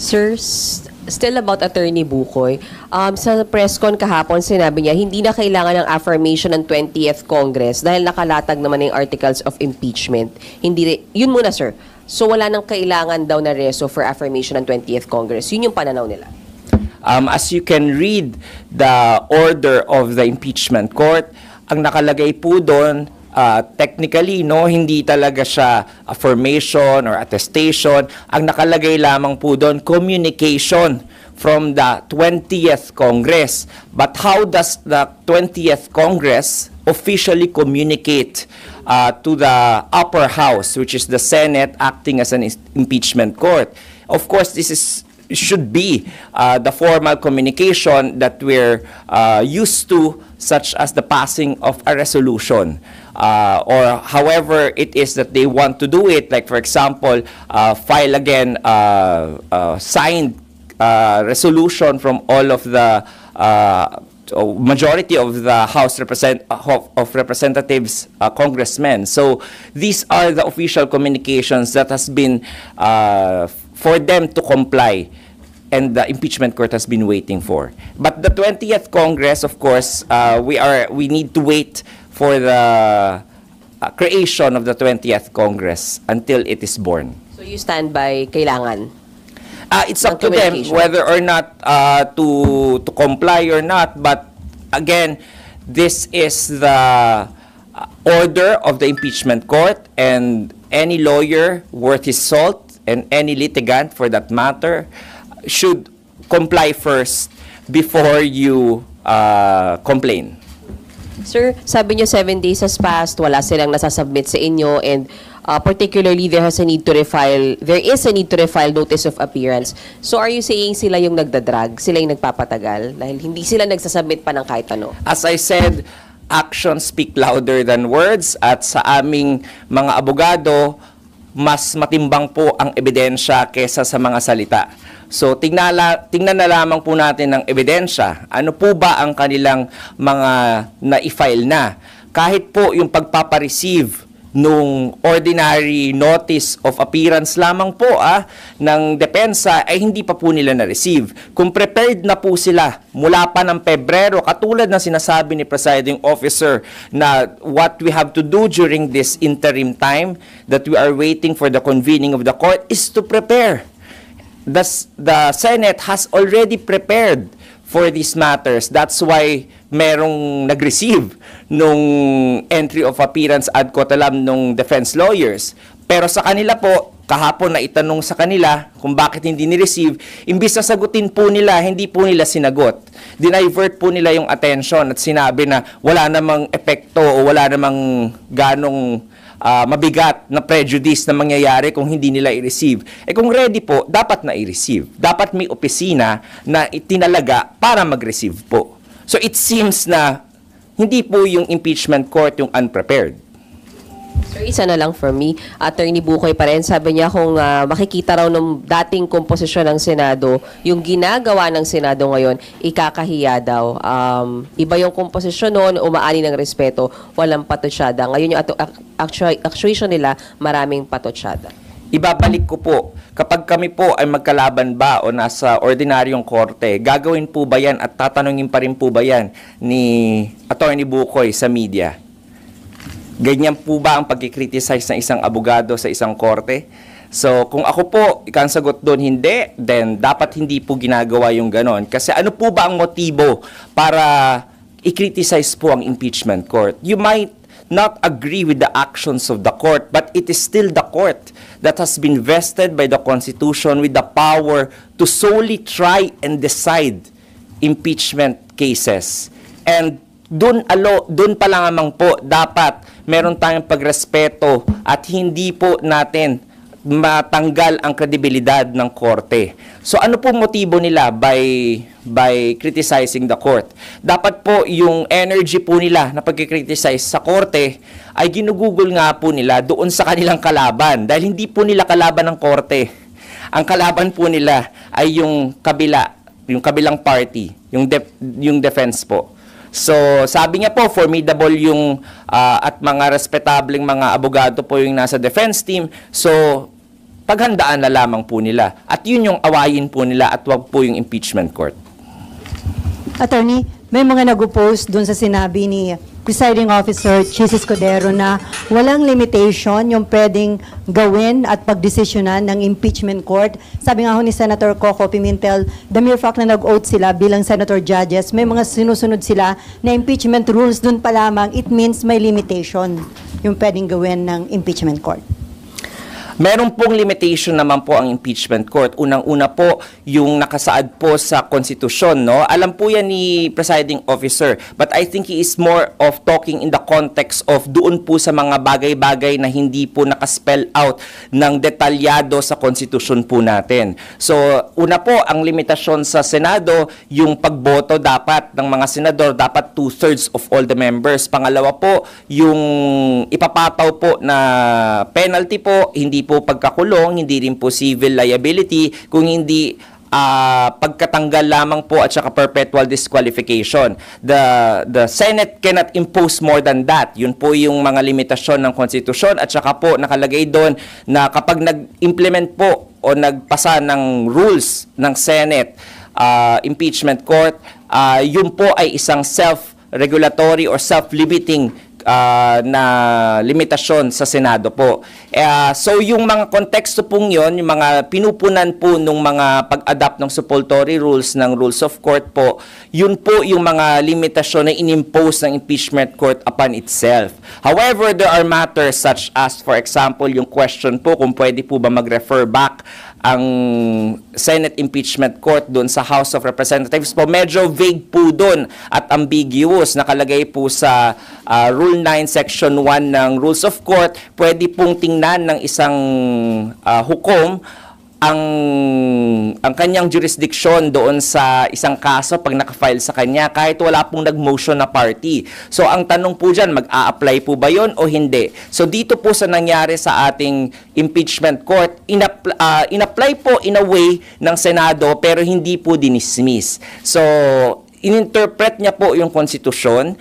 Sir, still about Attorney Bukoy. Sa press con kahapon, sinabi niya, hindi na kailangan ng affirmation ng 20th Congress dahil nakalatag naman yung articles of impeachment. Hindi, yun muna, sir. So wala nang kailangan daw na reso for affirmation ng 20th Congress. Yun yung pananaw nila. As you can read the order of the impeachment court, ang nakalagay po doon, technically, no, hindi talaga siya affirmation or attestation. Ang nakalagay lamang po doon, communication from the 20th Congress. But how does the 20th Congress officially communicate to the upper house, which is the Senate acting as an impeachment court? Of course, should be the formal communication that we're used to, such as the passing of a resolution, or however it is that they want to do it. Like, for example, file again signed resolution from all of the majority of the House of Representatives congressmen. So these are the official communications that has been for them to comply, and the impeachment court has been waiting for. But the 20th Congress, of course, we need to wait for the creation of the 20th Congress until it is born. So you stand by kailangan? It's up to them whether or not to comply or not. But again, this is the order of the impeachment court, and any lawyer worth his salt, and any litigant for that matter, should comply first before you complain. Sir, sabi niyo 7 days has passed, wala silang nasasubmit sa inyo, and particularly there is a need to refile notice of appearance. So are you saying sila yung nagdadrag, sila yung nagpapatagal dahil hindi sila nagsasubmit pa ng kahit ano? As I said, actions speak louder than words, at sa aming mga abogado, mas matimbang po ang ebidensya kesa sa mga salita. So tingnan na lamang po natin ang ebidensya. Ano po ba ang kanilang mga na-file na? Kahit po yung pagpapareceive nung ordinary notice of appearance lamang po ng depensa ay hindi pa po nila na-receive. Kung prepared na po sila mula pa ng Pebrero, katulad ng sinasabi ni Presiding Officer na what we have to do during this interim time that we are waiting for the convening of the court is to prepare. The Senate has already prepared for these matters. That's why merong nag-receive nung entry of appearance ad coetam nung defense lawyers. Pero sa kanila po, kahapon na itanong sa kanila kung bakit hindi ni-receive, imbis na sagutin po nila, hindi po nila sinagot. Dinivert po nila yung attention at sinabi na wala namang epekto o wala namang ganong mabigat na prejudice na mangyayari kung hindi nila i-receive. Kung ready po, dapat na i-receive. Dapat may opisina na itinalaga para mag-receive po. So it seems na hindi po yung impeachment court yung unprepared. Sir, isa na lang for me. Attorney Bukoy pa rin, sabi niya kung makikita raw ng dating komposisyon ng Senado, yung ginagawa ng Senado ngayon, ikakahiya daw. Iba yung komposisyon noon, umaani ng respeto, walang patotsada. Ngayon yung actuation nila, maraming patotsada. Ibabalik ko po, kapag kami po ay magkalaban ba o nasa ordinaryong korte, gagawin po ba yan at tatanungin pa rin po ba yan ni Attorney Bukoy sa media? Ganyan po ba ang pagkikriticize ng isang abogado sa isang korte? So, kung ako po, ikang sagot doon, hindi, then dapat hindi po ginagawa yung ganon. Kasi ano po ba ang motibo para i-criticize po ang impeachment court? You might not agree with the actions of the court, but it is still the court that has been vested by the Constitution with the power to solely try and decide impeachment cases. And doon pa lamang po dapat meron tayong pagrespeto at hindi po natin matanggal ang kredibilidad ng korte. So ano po motibo nila by criticizing the court? Dapat po yung energy po nila na pagkikriticize sa korte ay ginugugol nga po nila doon sa kanilang kalaban, dahil hindi po nila kalaban ng korte. Ang kalaban po nila ay yung kabilang party, yung defense po. So, sabi niya po, formidable at mga respetableng mga abogado po yung nasa defense team. So, paghandaan na lamang po nila. At yun yung awayin po nila at wag po yung impeachment court. Attorney, may mga nag-oppose doon sa sinabi ni Presiding Officer Chis Escudero na walang limitation yung pwedeng gawin at pagdesisyonan ng impeachment court. Sabi nga ho ni Senator Coco Pimentel, the mere fact na nag-oath sila bilang senator judges, may mga sinusunod sila na impeachment rules doon pa lamang, it means may limitation yung pwedeng gawin ng impeachment court. Meron pong limitation naman po ang impeachment court. Unang-una po, yung nakasaad po sa konstitusyon, no? Alam po yan ni presiding officer, but I think he is more of talking in the context of doon po sa mga bagay-bagay na hindi po nakaspell out ng detalyado sa konstitusyon po natin. So, una po, ang limitasyon sa Senado, yung pagboto dapat ng mga senador, dapat 2/3 of all the members. Pangalawa po, yung ipapataw po na penalty po, hindi po pagkakulong, hindi rin po civil liability, kung hindi pagkatanggal lamang po at saka perpetual disqualification. The Senate cannot impose more than that. Yun po yung mga limitasyon ng konstitusyon at saka po nakalagay doon na kapag nag-implement po o nagpasa ng rules ng Senate impeachment court, yun po ay isang self-regulatory or self-limiting na limitasyon sa Senado po. So yung mga konteksto pong yun, yung mga pinupunan po nung mga pag-adapt ng supplementary rules ng rules of court po, yun po yung mga limitasyon na inimpose ng impeachment court upon itself. However, there are matters such as, for example, yung question po kung pwede po ba mag-refer back ang Senate impeachment court doon sa House of Representatives po, medyo vague po doon at ambiguous. Nakalagay po sa Rule 9, Section 1 ng Rules of Court, pwede pong tingnan ng isang hukom ang kanyang jurisdiction doon sa isang kaso pag nakafile sa kanya kahit wala pong nag-motion na party. So ang tanong po dyan, mag-a-apply po ba yon o hindi? So dito po sa nangyari sa ating impeachment court, in-apply po in a way ng Senado pero hindi po dinismiss. So ininterpret niya po yung konstitusyon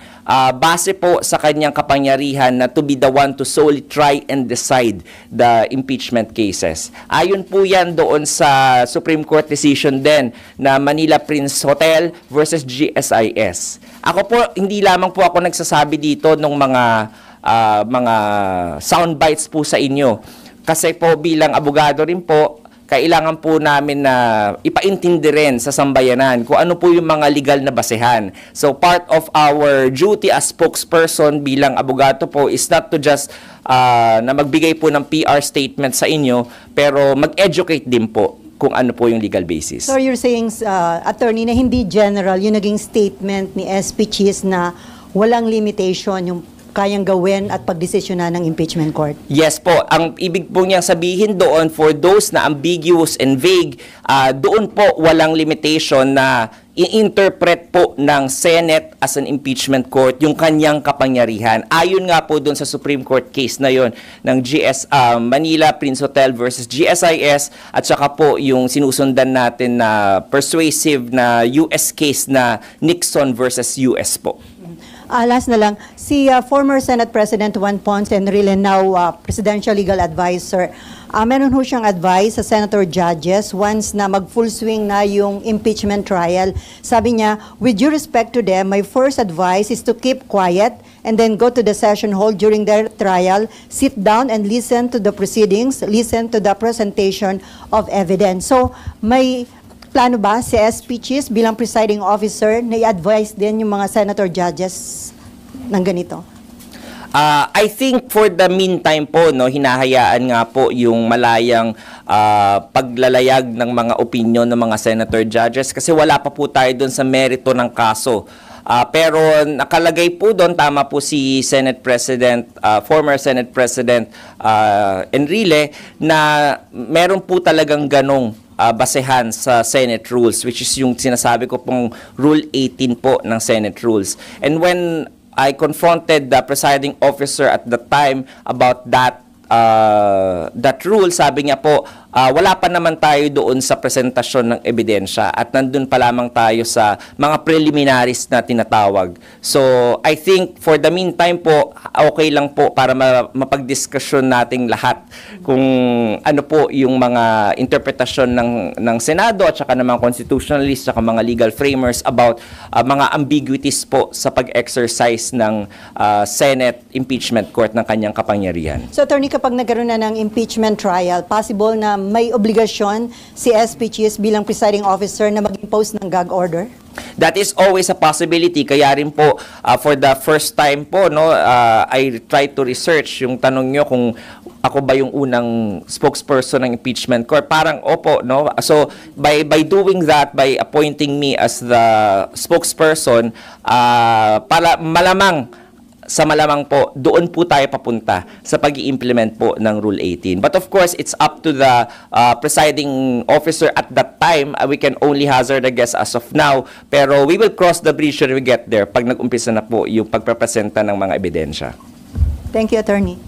base po sa kanyang kapangyarihan na to be the one to solely try and decide the impeachment cases. Ayon po yan doon sa Supreme Court decision din na Manila Prince Hotel versus GSIS. Ako po, hindi lamang po ako nagsasabi dito ng mga sound bites po sa inyo. Kasi po bilang abogado rin po, kailangan po namin na ipaintindi rin sa sambayanan kung ano po yung mga legal na basehan. So part of our duty as spokesperson bilang abogado po is not to just na magbigay po ng PR statement sa inyo, pero mag-educate din po kung ano po yung legal basis. So you're saying, attorney, na hindi general yung naging statement ni SP Chis na walang limitation yung kayang gawin at pagdesisyonan ng impeachment court? Yes po. Ang ibig po niyang sabihin doon, for those na ambiguous and vague, doon po walang limitation na i-interpret po ng Senate as an impeachment court yung kanyang kapangyarihan. Ayon nga po doon sa Supreme Court case na yon ng Manila Prince Hotel versus GSIS at saka po yung sinusundan natin na persuasive na US case na Nixon versus US po. Last na lang, si former Senate President Juan Ponce Enrile, now Presidential Legal Advisor, meron ho siyang advice sa senator judges once na mag-full swing na yung impeachment trial. Sabi niya, with due respect to them, my first advice is to keep quiet and then go to the session hall during their trial, sit down and listen to the proceedings, listen to the presentation of evidence. So, may plano ba si SP Chis bilang presiding officer na i-advise din yung mga senator judges ng ganito? I think for the meantime po, no, hinahayaan nga po yung malayang paglalayag ng mga opinion ng mga senator judges kasi wala pa po tayo doon sa merito ng kaso. Pero nakalagay po doon, tama po si Senate President, former Senate President Enrile, na meron po talagang ganong basehan sa Senate rules, which is yung sinasabi ko pong Rule 18 po ng Senate rules. And when I confronted the presiding officer at the time about that rule, sabi niya po, wala pa naman tayo doon sa presentasyon ng ebidensya at nandun pa lamang tayo sa mga preliminaries na tinatawag. So, I think for the meantime po, okay lang po para mapagdiskusyon nating lahat kung ano po yung mga interpretasyon ng Senado at saka ng mga constitutionalists at mga legal framers about mga ambiguities po sa pag-exercise ng Senate impeachment court ng kanyang kapangyarihan. So, attorney, kapag nagkaroon na ng impeachment trial, possible na may obligasyon si SP Chis bilang presiding officer na mag-impose ng gag order? That is always a possibility. Kaya rin po, for the first time po, no, I tried to research yung tanong nyo kung ako ba yung unang spokesperson ng impeachment court. Parang opo, no? So, by doing that, by appointing me as the spokesperson, para malamang po, doon po tayo papunta sa pag-i-implement po ng Rule 18. But of course, it's up to the presiding officer at that time. We can only hazard a guess as of now. Pero we will cross the bridge when we get there pag nag-umpisa na po yung pagprepresenta ng mga ebidensya. Thank you, attorney.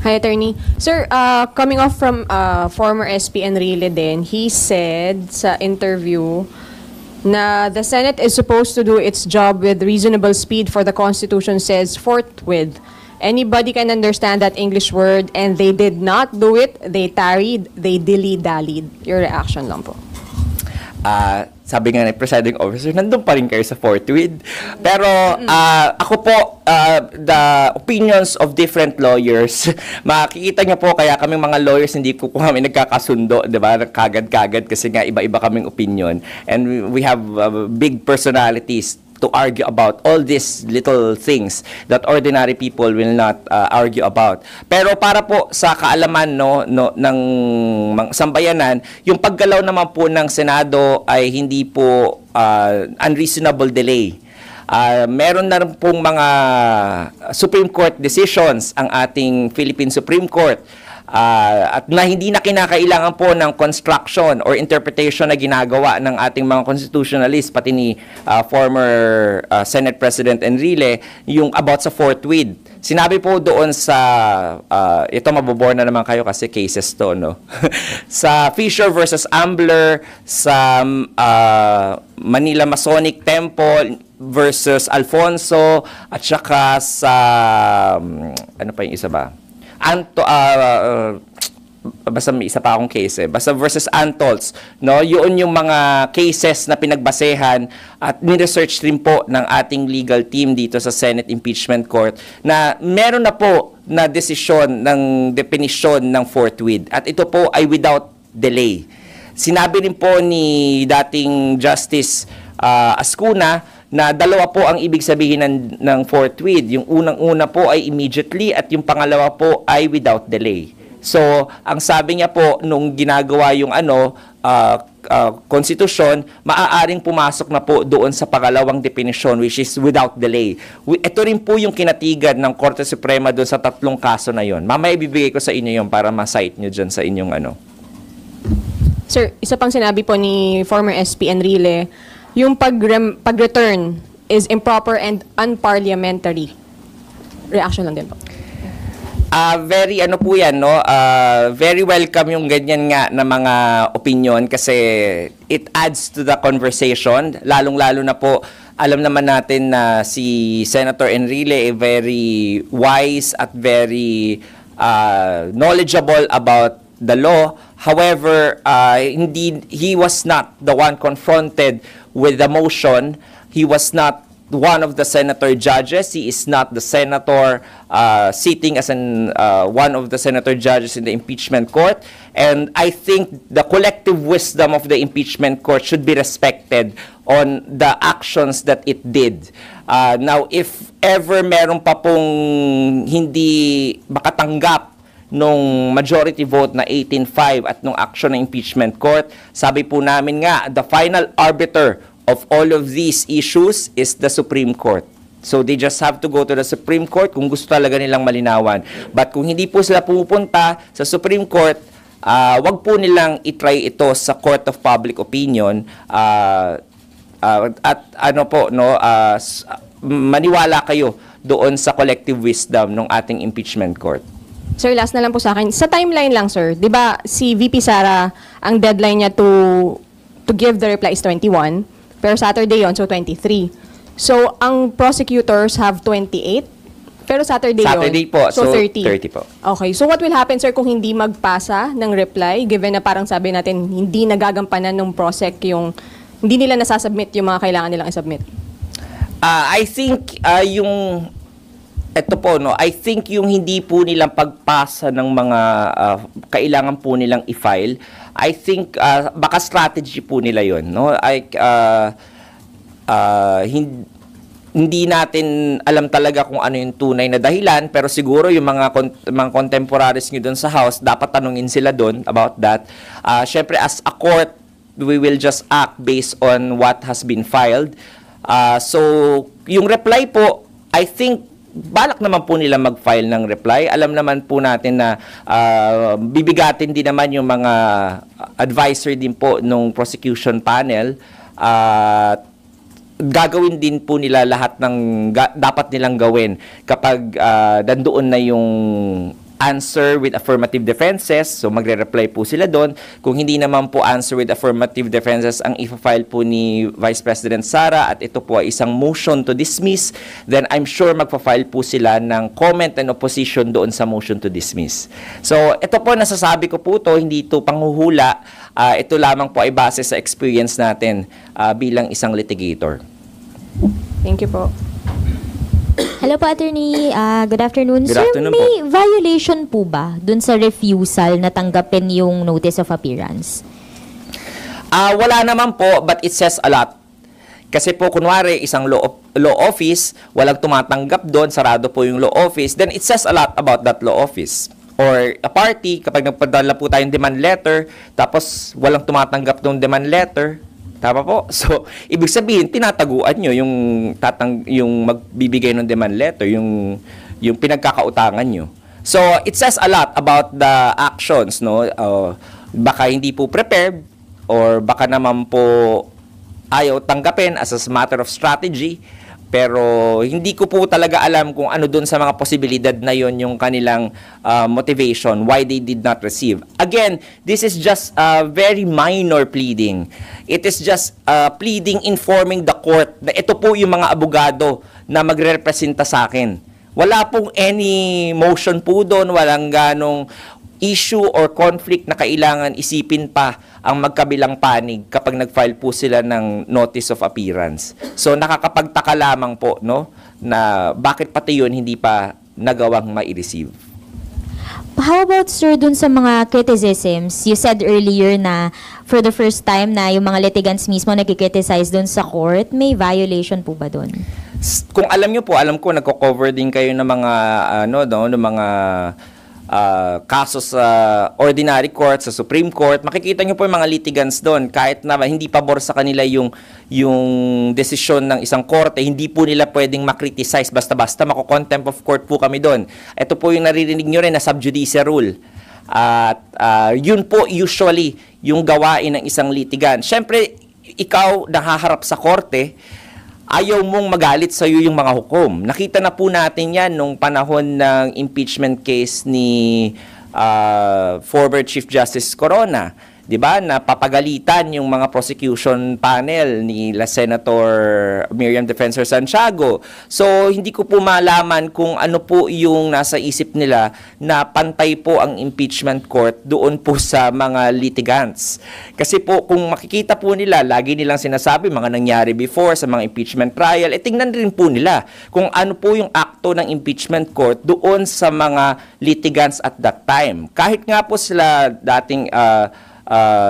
Hi, Attorney. Sir, coming off from former SP Enrile din, he said sa interview na the Senate is supposed to do its job with reasonable speed for the Constitution says forthwith. Anybody can understand that English word and they did not do it. They tarried, they dilly-dallied. Your reaction lang po. Sabi nga ng presiding officer, nandun pa rin kayo sa forthwith. Pero ako po, the opinions of different lawyers, makikita niyo po, kaya kaming mga lawyers, hindi po kami nagkakasundo, di ba? Kagad-kagad kasi nga iba-iba kaming opinion. And we have big personalities to argue about all these little things that ordinary people will not argue about. Pero para po sa kaalaman ng sambayanan, yung paggalaw naman po ng Senado ay hindi po unreasonable delay. Meron na rin pong mga Supreme Court decisions ang ating Philippine Supreme Court at na hindi na kinakailangan po ng construction or interpretation na ginagawa ng ating mga constitutionalists, pati ni former Senate President Enrile, yung about sa forthwith. Sinabi po doon sa, ito mabobore na naman kayo kasi cases to, no? Sa Fisher versus Ambler, sa Manila Masonic Temple versus Alfonso, at saka sa, ano pa yung isa ba? Basta may isa pa akong case basta versus Antolz, no? Yun yung mga cases na pinagbasehan at ni-research rin po ng ating legal team dito sa Senate Impeachment Court na meron na po na desisyon ng definisyon ng forthwith at ito po ay without delay. Sinabi rin po ni dating Justice Ascuna na dalawa po ang ibig sabihin ng forthwith. Yung unang-una po ay immediately at yung pangalawa po ay without delay. So, ang sabi niya po nung ginagawa yung konstitusyon, maaaring pumasok na po doon sa pangalawang definition which is without delay. Ito rin po yung kinatigan ng Korte Suprema doon sa tatlong kaso na yon. Mamaya ibibigay ko sa inyo yon para ma-cite nyo dyan sa inyong Sir, isa pang sinabi po ni former SP Enrile, yung pag-return is improper and unparliamentary. Reaction lang din po. Very po yan, no? Very welcome yung ganyan nga na mga opinion kasi it adds to the conversation. Lalong-lalo na po, alam naman natin na si Senator Enrile ay very wise at very knowledgeable about the law. However, he was not the one confronted with the motion. He was not one of the senator judges. He is not the senator sitting as one of the senator judges in the impeachment court. And I think the collective wisdom of the impeachment court should be respected on the actions that it did. Now, if ever meron pa pong hindi makatanggap nung majority vote na 18-5 at nung action ng impeachment court, sabi po namin nga, the final arbiter of all of these issues is the Supreme Court. So they just have to go to the Supreme Court kung gusto talaga nilang malinawan. But kung hindi po sila pupunta sa Supreme Court, wag po nilang itry ito sa Court of Public Opinion at maniwala kayo doon sa collective wisdom ng ating impeachment court. Sir, last na lang po sa akin. Sa timeline lang, sir, di ba si VP Sara, ang deadline niya to give the reply is 21, pero Saturday yon, so 23. So, ang prosecutors have 28, pero Saturday Po, so 30. 30 po. Okay, so what will happen, sir, kung hindi magpasa ng reply, given na parang sabi natin, hindi nagagampanan ng prosec yung, hindi nila nasasubmit yung mga kailangan nilang isubmit? I think yung ito po, no, I think yung hindi po nilang pagpasa ng mga kailangan po nilang i-file, I think baka strategy po nila yon, no? Hindi natin alam talaga kung ano yung tunay na dahilan, pero siguro yung mga contemporaries nyo doon sa House, dapat tanungin sila doon about that. Syempre, as a court, we will just act based on what has been filed. So, yung reply po, I think, balak naman po nila mag-file ng reply. Alam naman po natin na bibigatin din naman yung mga advisor din po nung prosecution panel. Gagawin din po nila lahat ng dapat nilang gawin kapag nandoon na yung answer with affirmative defenses. So, magre-reply po sila doon. Kung hindi naman po answer with affirmative defenses ang i-file po ni Vice President Sara at ito po ay isang motion to dismiss, then I'm sure magpa-file po sila ng comment and opposition doon sa motion to dismiss. So, ito po, nasasabi ko po to, hindi ito panghuhula. Ito lamang po ay base sa experience natin bilang isang litigator. Thank you po. Hello po, Attorney. Good afternoon. Good Sir, afternoon may violation po ba dun sa refusal na tanggapin yung notice of appearance? Wala naman po, but it says a lot. Kasi po, kunwari, isang law office, walang tumatanggap doon, sarado po yung law office, then it says a lot about that law office. Or a party, kapag nagpadala po tayong demand letter, tapos walang tumatanggap ng demand letter, tama po? So, ibig sabihin, tinataguan nyo yung magbibigay ng demand letter, yung pinagkakautangan nyo. So, it says a lot about the actions, no? Baka hindi po prepared, or baka naman po ayaw tanggapin as a matter of strategy, pero hindi ko po talaga alam kung ano dun sa mga posibilidad na yon yung kanilang motivation, why they did not receive. Again, this is just a very minor pleading. It is just pleading informing the court na ito po yung mga abogado na magre-representa sa akin. Wala pong any motion po doon, walang ganong issue or conflict na kailangan isipin pa ang magkabilang panig kapag nag-file po sila ng notice of appearance. So nakakapagtaka lamang po, no, na bakit pati yun hindi pa nagawang ma-receive. How about, sir, dun sa mga criticisms? You said earlier na for the first time na yung mga litigants mismo nagkikriticize dun sa court. May violation po ba dun? Kung alam nyo po, alam ko nagko-cover din kayo ng mga ng mga kaso sa ordinary court, sa Supreme Court. Makikita nyo po yung mga litigants doon, kahit na hindi pabor sa kanila yung desisyon ng isang korte, hindi po nila pwedeng makriticize basta-basta, mako-contempt of court po kami doon. Ito po yung naririnig nyo rin na sub judice rule. At yun po usually yung gawain ng isang litigant. Siyempre, ikaw nahaharap sa korte, ayaw mong magalit sa iyo yung mga hukom. Nakita na po natin yan nung panahon ng impeachment case ni former Chief Justice Corona. 'Di ba? Napapagalitan yung mga prosecution panel ni Senator Miriam Defensor Santiago. So, hindi ko po malaman kung ano po yung nasa isip nila na pantay po ang impeachment court doon po sa mga litigants. Kasi po, kung makikita po nila, lagi nilang sinasabi, mga nangyari before sa mga impeachment trial, tingnan rin po nila kung ano po yung akto ng impeachment court doon sa mga litigants at that time. Kahit nga po sila dating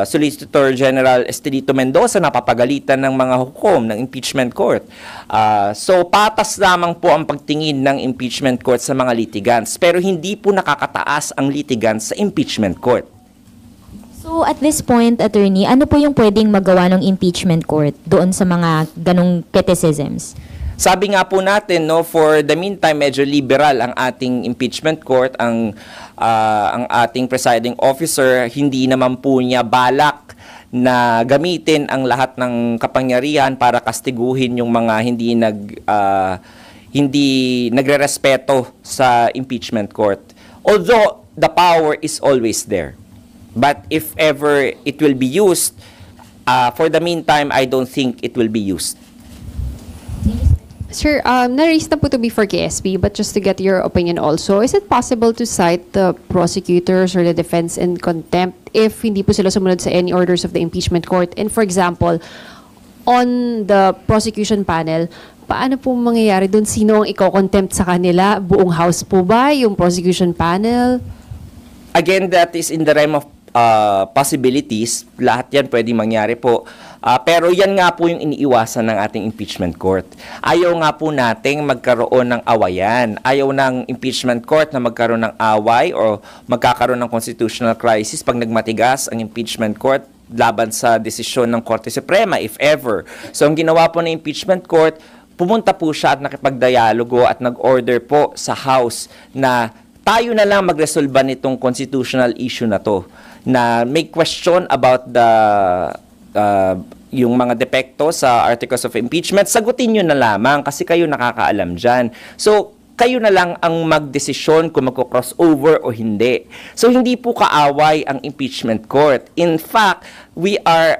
Solicitor General Estelito Mendoza napapagalitan ng mga hukom ng impeachment court. So, patas lamang po ang pagtingin ng impeachment court sa mga litigants, pero hindi po nakakataas ang litigants sa impeachment court. So, at this point, Attorney, ano po yung pwedeng magawa ng impeachment court doon sa mga ganong criticisms? Sabi nga po natin, no, for the meantime, medyo liberal ang ating impeachment court, ang ating presiding officer, hindi naman po niya balak na gamitin ang lahat ng kapangyarihan para kastiguhin yung mga hindi nagrerespeto sa impeachment court Although the power is always there. But if ever it will be used, for the meantime, I don't think it will be used. Sir, na-raise na po to be for KSP, but just to get your opinion also, is it possible to cite the prosecutors or the defense in contempt if hindi po sila sumunod sa any orders of the impeachment court? And for example, on the prosecution panel, paano po mangyayari doon? Sino ang iko-contempt sa kanila? Buong house po ba? Yung prosecution panel? Again, that is in the realm of possibilities. Lahat yan pwedeng mangyari po. Pero yan nga po yung iniiwasan ng ating impeachment court. Ayaw nga po nating magkaroon ng awayan. Ayaw ng impeachment court na magkaroon ng away o magkakaroon ng constitutional crisis pag nagmatigas ang impeachment court laban sa desisyon ng Korte Suprema, if ever. So, ang ginawa po ng impeachment court, pumunta po siya at nakipagdialogo at nag-order po sa House na tayo na lang magresolba nitong constitutional issue na to, na may question about the yung mga depekto sa articles of impeachment, sagutin nyo na lamang kasi kayo nakakaalam dyan. So, kayo na lang ang magdesisyon kung magko-crossover o hindi. So, hindi po kaaway ang impeachment court. In fact, we are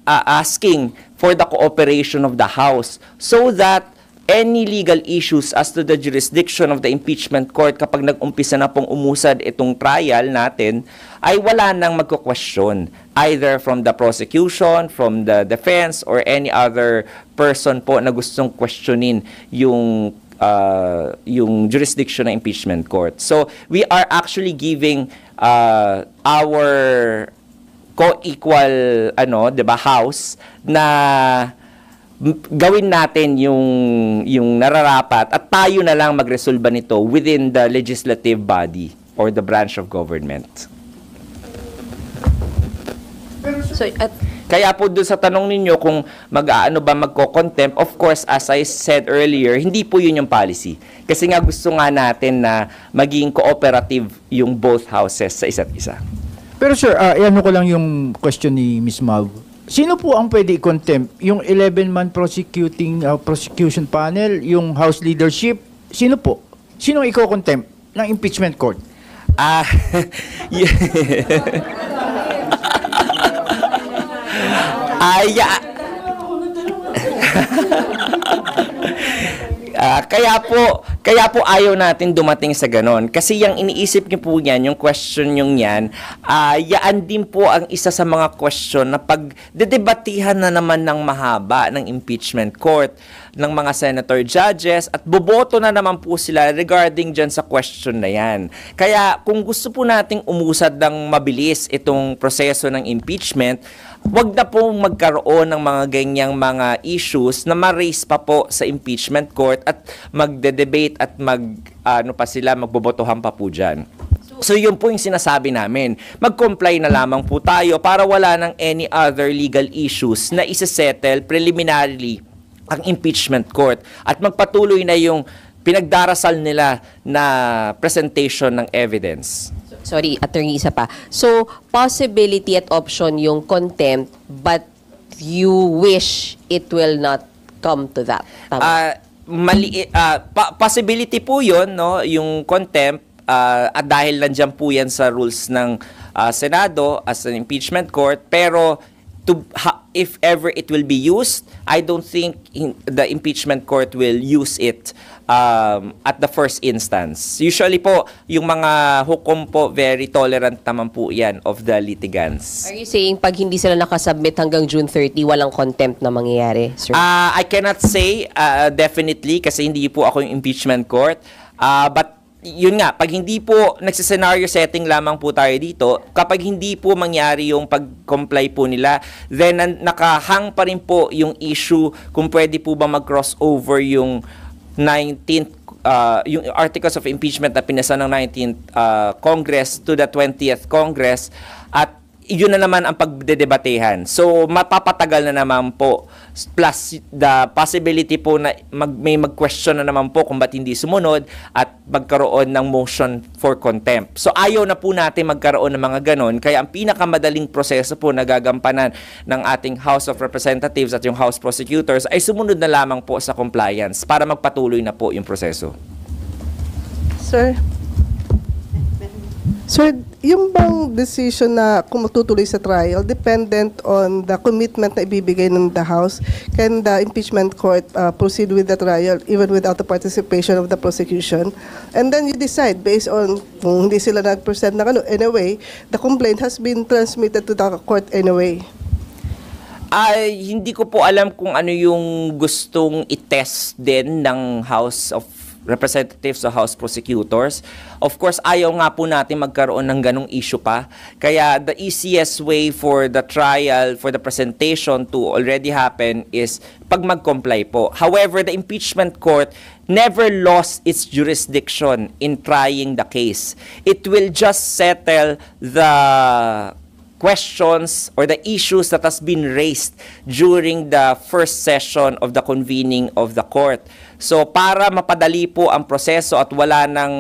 asking for the cooperation of the House so that any legal issues as to the jurisdiction of the impeachment court kapag nag-umpisa na pong umusad itong trial natin, ay wala nang magko-question either from the prosecution, from the defense, or any other person po na gustong questionin yung jurisdiction ng impeachment court. So, we are actually giving our co-equal, House na gawin natin yung nararapat at tayo na lang magresolba nito within the legislative body or the branch of government. So, Kaya po doon sa tanong ninyo kung magko-contempt, of course, as I said earlier, hindi po yun yung policy. Kasi nga gusto nga natin na maging cooperative yung both houses sa isa't isa. Pero sir, ano ko lang yung question ni Ms. Mav. Sino po ang pwede i-contempt? Yung 11-man prosecution panel, yung House leadership, sino po? Sino ang i-contempt ng impeachment court? Kaya po ayaw natin dumating sa ganon. Kasi yung iniisip niyo po yan, yung question yung yan, yaan din po ang isa sa mga question na pag dedebatihan na naman ng mahaba ng impeachment court ng mga senator judges at boboto na naman po sila regarding dyan sa question na yan. Kaya kung gusto po nating umusad ng mabilis itong proseso ng impeachment, wag na pong magkaroon ng mga ganyang mga issues na ma-raise pa po sa impeachment court at magde-debate at magbobotohan pa po dyan. So yun po yung sinasabi namin. Mag-comply na lamang po tayo para wala ng any other legal issues na isa-settle preliminarily ang impeachment court at magpatuloy na yung pinagdarasal nila na presentation ng evidence. sorry, attorney, isa pa. So, possibility at option yung contempt, but you wish it will not come to that. Tama? Possibility po yun, no? Yung contempt, at dahil nandiyan po yan sa rules ng Senado as an impeachment court, pero if ever it will be used, I don't think the impeachment court will use it at the first instance. Usually po, yung mga hukom po, very tolerant naman po yan of the litigants. Are you saying pag hindi sila nakasubmit hanggang June 30, walang contempt na mangyayari, sir? I cannot say definitely kasi hindi po ako yung impeachment court. But yun nga, pag hindi po nagsisenaryo setting lamang po tayo dito, kapag hindi po mangyari yung pag-comply po nila, then nakahang pa rin po yung issue kung pwede po ba mag-crossover yung 19th, yung articles of impeachment na pinasa ng 19th Congress to the 20th Congress, at yun na naman ang pagdedebatehan. So, mapapatagal na naman po. Plus, the possibility po na may mag-question na naman po kung ba't hindi sumunod at magkaroon ng motion for contempt. So, ayaw na po natin magkaroon ng mga ganon. Kaya ang pinakamadaling proseso po na gagampanan ng ating House of Representatives at yung House Prosecutors ay sumunod na lamang po sa compliance para magpatuloy na po yung proseso. Sir? Sir, yung bang decision na kung matutuloy sa trial, dependent on the commitment na ibibigay ng the House, can the impeachment court proceed with the trial even without the participation of the prosecution? And then you decide based on kung hindi sila nag-present ng ano. Anyway, the complaint has been transmitted to the court anyway. Ay, hindi ko po alam kung ano yung gustong i-test din ng House of Representatives o House Prosecutors. Of course, ayaw nga po natin magkaroon ng ganong issue pa. Kaya the easiest way for the trial, for the presentation to already happen is pag mag-comply po. However, the impeachment court never lost its jurisdiction in trying the case. It will just settle the questions or the issues that has been raised during the first session of the convening of the court. So para mapadali po ang proseso at wala ng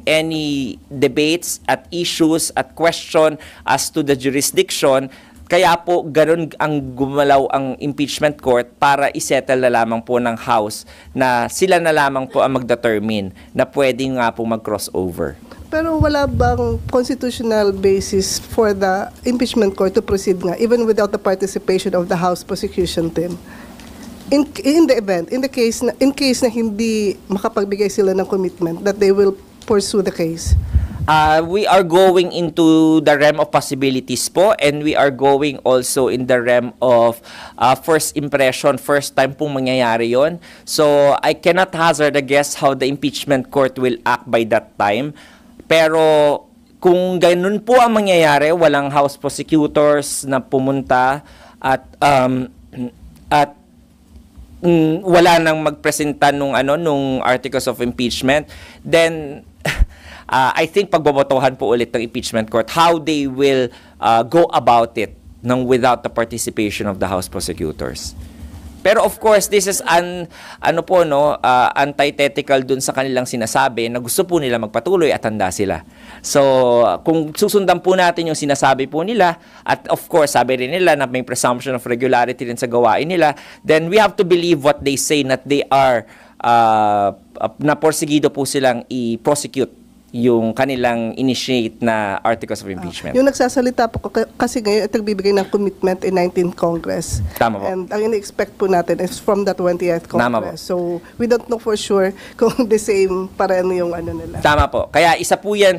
any debates at issues at question as to the jurisdiction, kaya po ganun ang gumalaw ang impeachment court para isettle na lamang po ng House na sila na lamang po ang mag-determine na pwede nga po mag-crossover. Pero wala bang constitutional basis for the impeachment court to proceed nga even without the participation of the House prosecution team? In case na hindi makapagbigay sila ng commitment that they will pursue the case? We are going into the realm of possibilities po, and we are going also in the realm of first impression, first time pong mangyayari yon. So I cannot hazard a guess how the impeachment court will act by that time. Pero kung ganun po ang mangyayari, walang House prosecutors na pumunta at wala nang magpresenta nung articles of impeachment, then I think pagbobotohan po ulit ng impeachment court how they will go about it without the participation of the House prosecutors. Pero of course, this is antithetical dun sa kanilang sinasabi na gusto po nila magpatuloy at handa sila. So, kung susundan po natin yung sinasabi po nila, at of course, sabi rin nila na may presumption of regularity rin sa gawain nila, then we have to believe what they say, that they are na porsigido po silang i-prosecute yung kanilang initiate na articles of impeachment. Yung nagsasalita po kasi ngayon at nagbibigay ng commitment in 19th Congress. Tama po. And ang ini-expect po natin is from the 20th Tama po. Congress. So we don't know for sure kung the same pa rin yung nila. Tama po. Kaya isa po yan.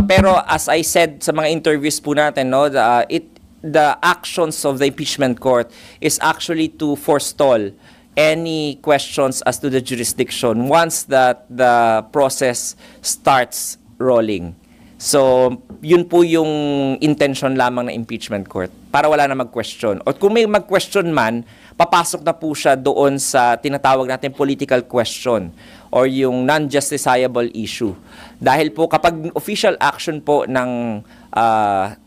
Pero as I said sa mga interviews po natin, the actions of the impeachment court is actually to forestall any questions as to the jurisdiction once that the process starts rolling. So, yun po yung intention lamang ng impeachment court para wala na mag-question. O kung may mag-question man, papasok na po siya doon sa tinatawag natin political question or yung non-justiciable issue. Dahil po kapag official action po ng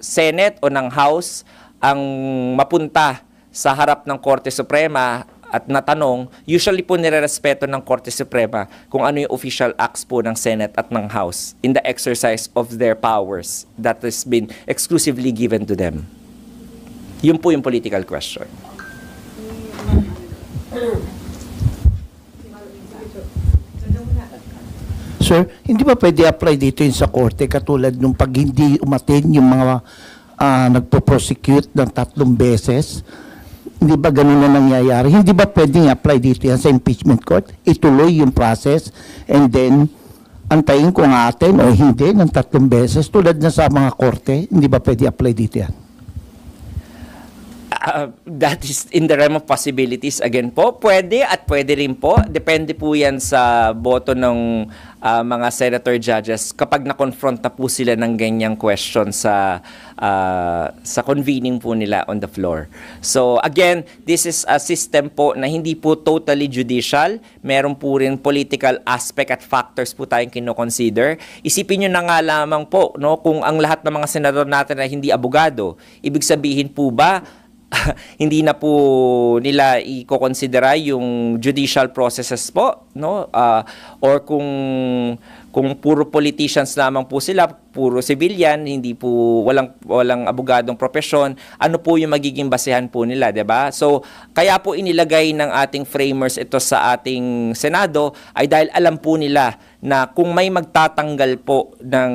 Senate o ng House ang mapunta sa harap ng Korte Suprema at natanong, usually po nirerespeto ng Korte Suprema kung ano yung official acts po ng Senate at ng House in the exercise of their powers that has been exclusively given to them. Yun po yung political question. Sir, hindi ba pwede apply dito yun sa korte katulad nung pag hindi umaten yung mga nagpo-prosecute ng 3 beses? Hindi ba ganun na nangyayari? Hindi ba pwedeng apply dito yan sa impeachment court? Ituloy yung process and then antayin kung atin o hindi ng 3 beses tulad na sa mga korte. Hindi ba pwede apply dito yan? That is in the realm of possibilities again po. Pwede at pwede rin po. Depende po yan sa boto ng mga senator judges kapag na-confront na po sila ng ganyang question sa convening po nila on the floor. So again, this is a system po na hindi po totally judicial. Meron po rin political aspect at factors po tayong kino-consider. Isipin nyo na nga lamang po, kung ang lahat ng mga senador natin ay hindi abogado, ibig sabihin po ba hindi na po nila i-considera yung judicial processes po, or kung puro politicians lamang po sila, puro civilian, hindi po walang abogadong profesyon, ano po yung magiging basehan po nila, 'di ba? So, kaya po inilagay ng ating framers ito sa ating Senado ay dahil alam po nila na kung may magtatanggal po ng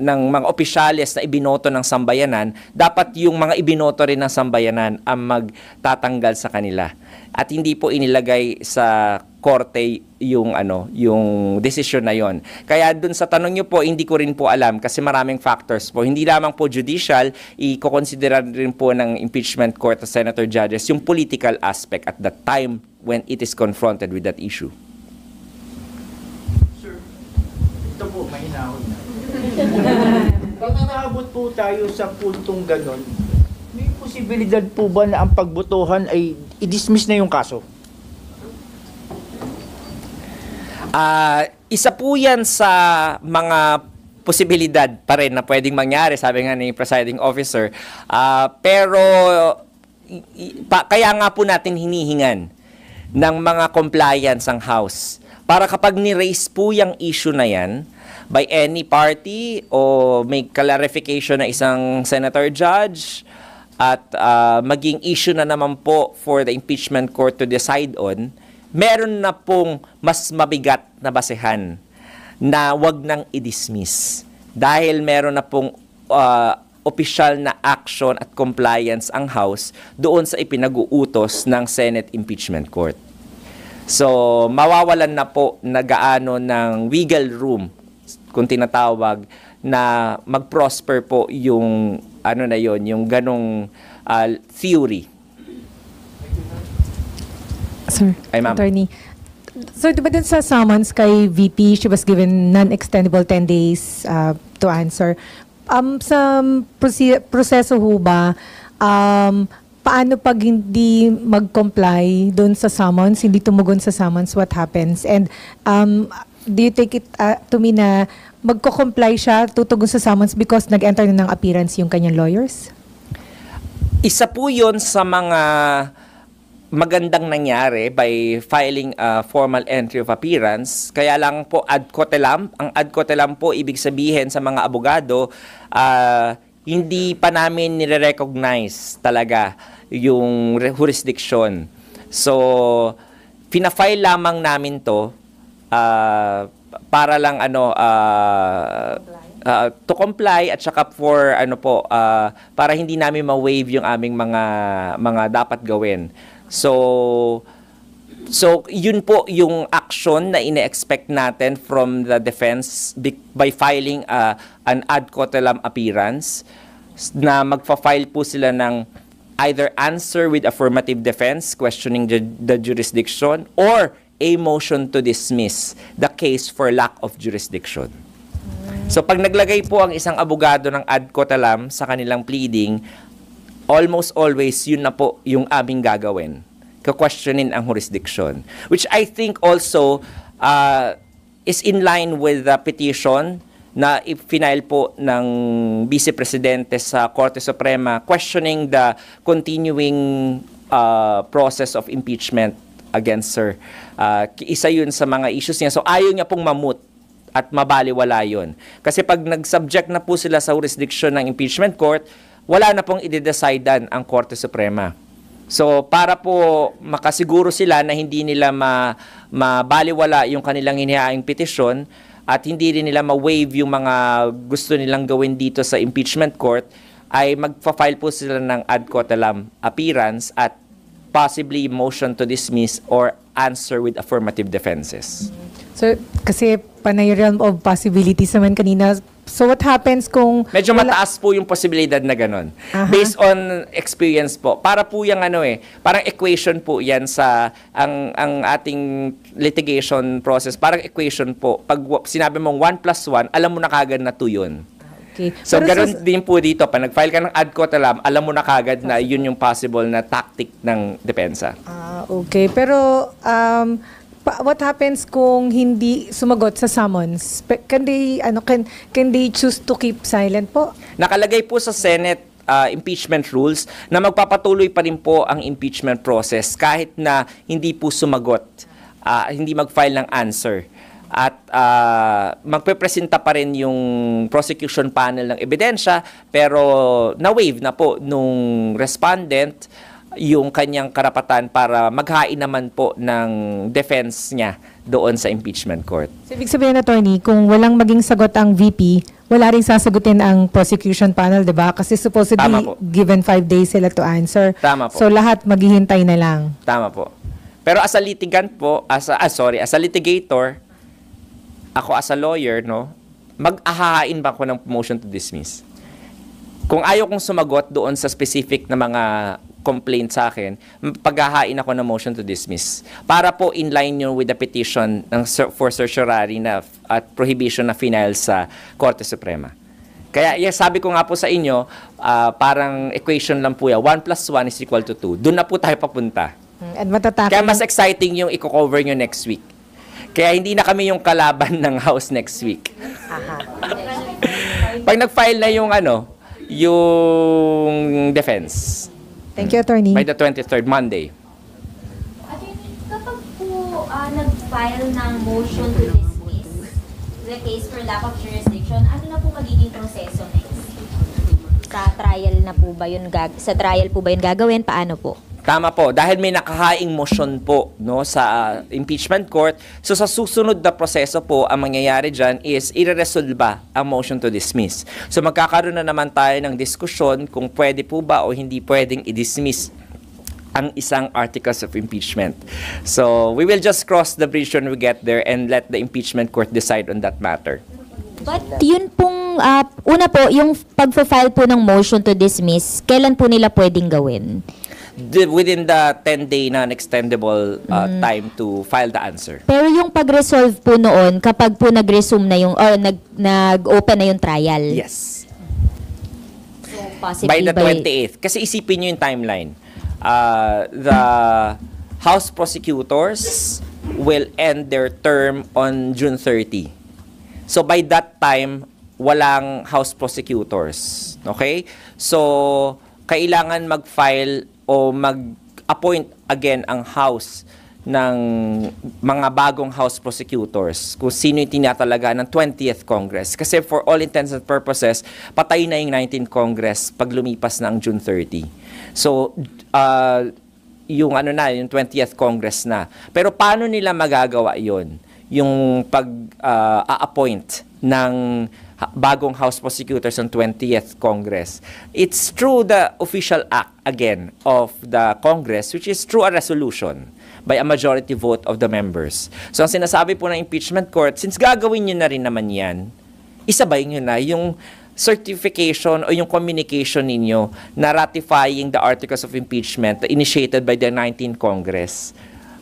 mga opisyales na ibinoto ng sambayanan, dapat yung mga ibinoto rin ng sambayanan ang magtatanggal sa kanila. At hindi po inilagay sa korte yung desisyon na yon. Kaya dun sa tanong niyo po, hindi ko rin po alam kasi maraming factors po. Hindi lamang po judicial, i-consider rin po ng impeachment court of senator judges yung political aspect at that time when it is confronted with that issue. Sir, ito po, mahinahon na. Pag naabot po tayo sa puntong ganon, may posibilidad po ba na ang pagbotohan ay i-dismiss na yung kaso? Isa po yan sa mga posibilidad pa rin na pwedeng mangyari, sabi nga ni presiding officer. Pero kaya nga po natin hinihingan ng mga compliance ang House. Para kapag ni-raise po yung issue na yan by any party o may clarification na isang senator judge at maging issue na naman po for the impeachment court to decide on, meron na pong mas mabigat na basehan na wag nang i-dismiss. Dahil meron na pong opisyal na action at compliance ang House doon sa ipinag-uutos ng Senate Impeachment Court. So, mawawalan na po na gaano ng wiggle room, kung tinatawag, na mag-prosper po yung yung ganong theory. Sir, Ay, ma'am. attorney. So, diba din sa summons kay VP, she was given non-extendable 10 days to answer. Sa proseso ho ba, paano pag hindi mag-comply doon sa summons, hindi tumugon sa summons, what happens? And do you take it to mean na magko-comply siya, tutugon sa summons because nag-enter na ng appearance yung kanyang lawyers? Isa po yun sa mga magandang nangyari by filing a formal entry of appearance. Kaya lang po ad cotelem. Ang ad cotelem po, ibig sabihin sa mga abogado, hindi pa namin nire-recognize talaga yung jurisdiction. So, pina-file lamang namin to para lang to comply at saka for para hindi namin ma-waive yung aming mga dapat gawin. So yun po yung action na ine-expect natin from the defense by filing an ad cotelem appearance, na magfa-file po sila ng either answer with affirmative defense questioning the jurisdiction or a motion to dismiss the case for lack of jurisdiction. So pag naglagay po ang isang abogado ng ad cotelem sa kanilang pleading, almost always yun na po yung aming gagawin. Ka-questionin ang jurisdiction. Which I think also is in line with the petition na i-file po ng Vice Presidente sa Korte Suprema questioning the continuing process of impeachment against her. Isa yun sa mga issues niya. So ayaw niya pong mamut at mabaliwala yun. Kasi pag nag-subject na po sila sa jurisdiction ng impeachment court, wala na pong i-decidean ang Korte Suprema. So para po makasiguro sila na hindi nila mabaliwala yung kanilang hinihaing petisyon at hindi rin nila ma-waive yung mga gusto nilang gawin dito sa impeachment court, ay magfa-file po sila ng ad cotelem appearance at possibly motion to dismiss or answer with affirmative defenses. So, kasi panay realm of possibilities naman kanina. So, what happens kung... Medyo mataas po yung posibilidad na ganun. Based on experience po. Para po yung parang equation po yan sa ang ating litigation process. Parang equation po. Pag sinabi mong 1+1, alam mo na kagad na 2 yun. Okay. So, ganun din po dito. Pag nag-file ka ng ad cotelem, alam mo na kagad na yun yung possible na tactic ng depensa. Okay. Pero, what happens kung hindi sumagot sa summons? Can they choose to keep silent po? Nakalagay po sa Senate impeachment rules na magpapatuloy pa rin po ang impeachment process kahit na hindi po sumagot, hindi mag-file ng answer at magpepresenta pa rin yung prosecution panel ng ebidensya, pero na-waive na po nung respondent yung kanyang karapatan para maghain naman po ng defense niya doon sa impeachment court. So, ibig sabihin, attorney, kung walang maging sagot ang VP, wala rin sasagutin ang prosecution panel, di ba? Kasi supposedly, Tama po. given 5 days sila to answer. Tama po. So, lahat maghihintay na lang. Tama po. Pero as a litigant po, as a litigator, ako as a lawyer, no, mag-ahahain ba ako ng motion to dismiss? Kung ayaw kong sumagot doon sa specific na mga complaint sa akin, paghahain ako ng motion to dismiss. Para po in line yun with the petition for certiorari na at prohibition na final sa Korte Suprema. Kaya sabi ko nga po sa inyo, parang equation lang po yan. 1 + 1 = 2. Doon na po tayo papunta. And matatake. Kaya mas exciting yung i-cover nyo next week. Kaya hindi na kami yung kalaban ng House next week. Pag nag-file na yung yung defense. Thank you, attorney. By the 23rd, Monday. Attorney, kapag po nag-file ng motion to dismiss the case for lack of jurisdiction, ano na po magiging proseso next? Sa trial na po ba yun, sa trial po ba yun gagawin? Paano po? Tama po, dahil may nakahaing motion po sa impeachment court, so sa susunod na proseso po, ang mangyayari dyan is ireresolba ang motion to dismiss. So magkakaroon na naman tayo ng diskusyon kung pwede po ba o hindi pwedeng i-dismiss ang isang articles of impeachment. So we will just cross the bridge when we get there and let the impeachment court decide on that matter. But yun pong, una po, yung pag-file po ng motion to dismiss, kailan po nila pwedeng gawin? Within the 10-day non-extendable time to file the answer. Pero yung pag-resolve po noon, kapag po nag-resume na yung, or nag-open na yung trial? Yes. So, possibly By the 28th. Kasi isipin nyo yung timeline. The House prosecutors will end their term on June 30. So by that time, walang House prosecutors. Okay? So, kailangan mag-file o mag-appoint again ang House ng mga bagong House prosecutors kung sino yung tinatalaga ng 20th Congress. Kasi for all intents and purposes, patay na yung 19th Congress pag lumipas na ang June 30. So, yung yung 20th Congress na. Pero paano nila magagawa yon? Yung pag-a-appoint ng bagong House prosecutors ng 20th Congress. It's through the official act, again, of the Congress, which is through a resolution by a majority vote of the members. So, ang sinasabi po ng impeachment court, since gagawin nyo na rin naman yan, isabay nyo na yung certification o yung communication ninyo na ratifying the articles of impeachment initiated by the 19th Congress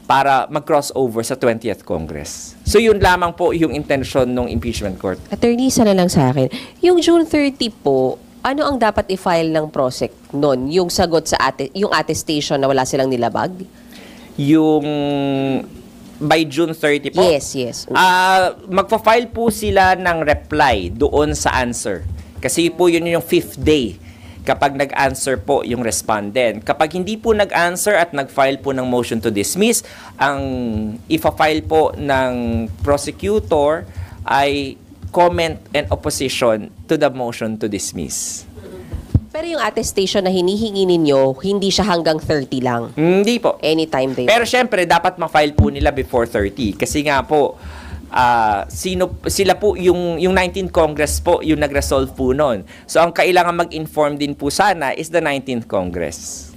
para mag-crossover sa 20th Congress. So yun lamang po yung intention ng impeachment court. Attorney, isa na lang sa akin. Yung June 30 po, ano ang dapat i-file ng prosec nun? Yung sagot sa yung attestation na wala silang nilabag? Yung by June 30 po? Yes. Magpa-file po sila ng reply doon sa answer. Kasi po yun yung 5th day kapag nag-answer po yung respondent. Kapag hindi po nag-answer at nag-file po ng motion to dismiss, ang ifa-file po ng prosecutor ay comment and opposition to the motion to dismiss. Pero yung attestation na hinihingi ninyo, hindi siya hanggang 30 lang? Hindi po. Anytime they Pero syempre, dapat ma-file po nila before 30. Kasi nga po, sila po, yung 19th Congress po, yung nag-resolve po nun. So, ang kailangan mag-inform din po sana is the 19th Congress.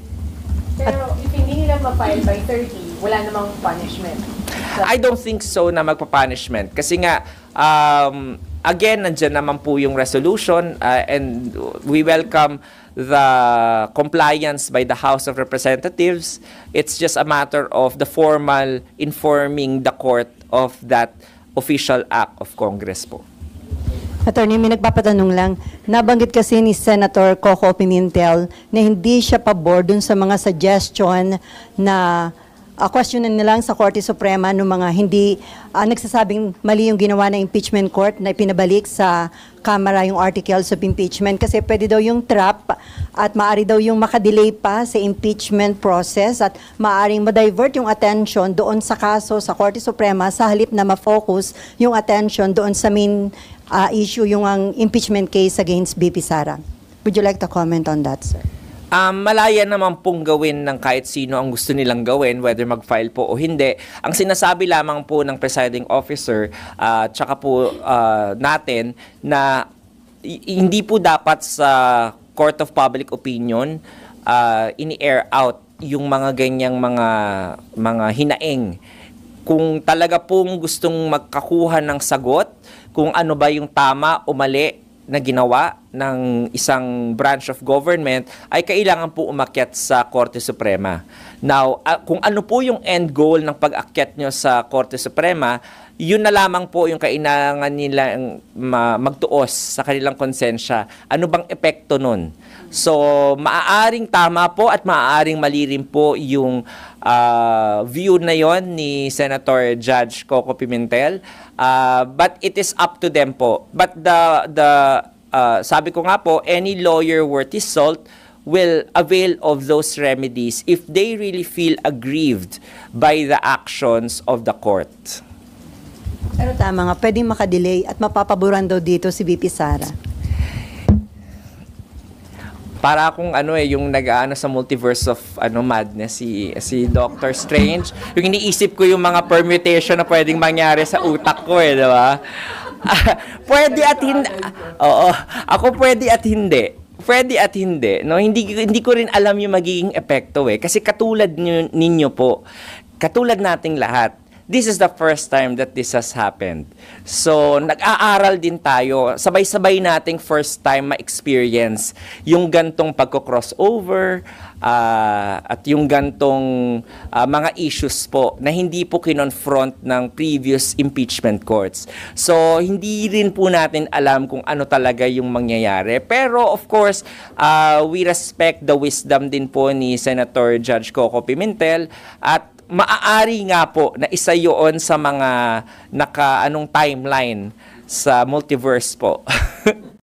Pero if hindi nila ma-file by 30, wala namang punishment. I don't think so na magpa-punishment. Kasi nga, again, nandyan naman po yung resolution and we welcome the compliance by the House of Representatives. It's just a matter of the formal informing the court of that official act of Congress po. Attorney, may nagpapatanong lang. Nabanggit kasi ni Senator Coco Pimentel na hindi siya pabor dun sa mga suggestion na questionin nilang sa Korte Suprema ng mga hindi nagsasabing mali yung ginawa ng impeachment court na pinabalik sa Kamara yung articles of impeachment kasi pwede daw yung trap at maaari daw yung makadelay pa sa impeachment process at maaring ma-divert yung attention doon sa kaso sa Korte Suprema sa halip na ma-focus yung attention doon sa main issue yung ang impeachment case against BP Sara. Would you like to comment on that, sir? Malaya naman pong gawin ng kahit sino ang gusto nilang gawin, whether mag-file po o hindi. Ang sinasabi lamang po ng presiding officer, tsaka po natin, na hindi po dapat sa Court of Public Opinion ini-air out yung mga ganyang mga hinaing. Kung talaga pong gustong magkakuha ng sagot, kung ano ba yung tama o mali na ginawa ng isang branch of government, ay kailangan po umakyat sa Korte Suprema. Now, kung ano po yung end goal ng pag-akyat nyo sa Korte Suprema, yun na lamang po yung kailangan nilang magtuos sa kanilang konsensya. Ano bang epekto nun? So, maaaring tama po at maaaring mali rin po yung view na yon ni Senator Judge Coco Pimentel. But it is up to them po. But sabi ko nga po, any lawyer worth his salt will avail of those remedies if they really feel aggrieved by the actions of the court. Pero tama nga, pwedeng makadelay at mapapaboran daw dito si BP Sara. Para akong yung nag-aano sa multiverse of madness si Doctor Strange. Yung iniisip ko yung mga permutation na pwedeng mangyari sa utak ko di ba? Pwede at hindi. Oo, ako pwede at hindi. Pwede at hindi. No, hindi ko rin alam yung magiging epekto kasi katulad ninyo po. Katulad nating lahat. This is the first time that this has happened. So, nag-aaral din tayo. Sabay-sabay nating first time ma-experience yung gantong pagko-crossover at yung gantong mga issues po na hindi po kinonfront ng previous impeachment courts. So, hindi rin po natin alam kung ano talaga yung mangyayari. Pero, of course, we respect the wisdom din po ni Senator Judge Coco Pimentel at maaari nga po na isa yun sa mga timeline sa multiverse po.